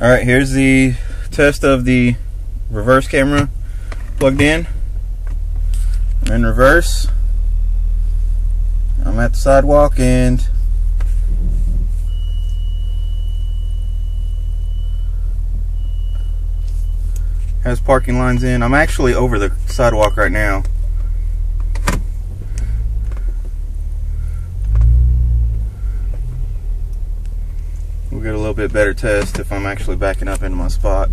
Alright, here's the test of the reverse camera plugged in. I'm in reverse. I'm at the sidewalk and has parking lines in. I'm actually over the sidewalk right now. We'll get a little bit better test if I'm actually backing up into my spot.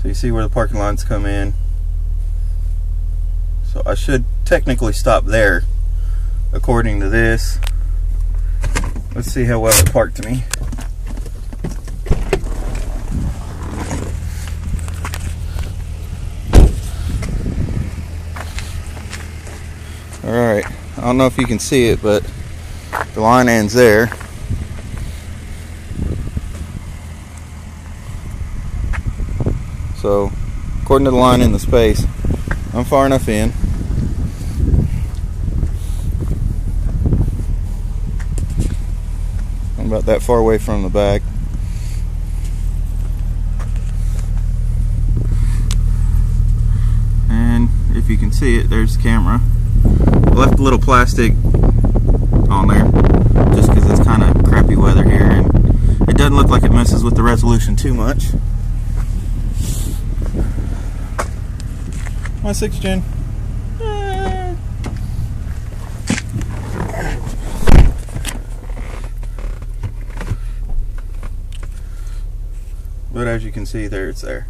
So you see where the parking lines come in. So I should technically stop there according to this. Let's see how well it parked to me. Alright, I don't know if you can see it, but the line ends there. So, according to the line in the space, I'm far enough in. I'm about that far away from the back. And if you can see it, there's the camera. I left a little plastic on there just because it's kind of crappy weather here and it doesn't look like it messes with the resolution too much. My 6th gen. But as you can see there, it's there.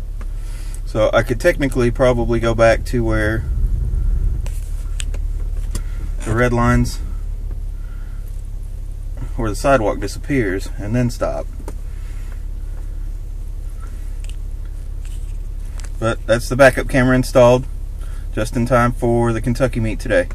So I could technically probably go back to where the red lines, where the sidewalk disappears, and then stop. But that's the backup camera installed just in time for the Kentucky meet today.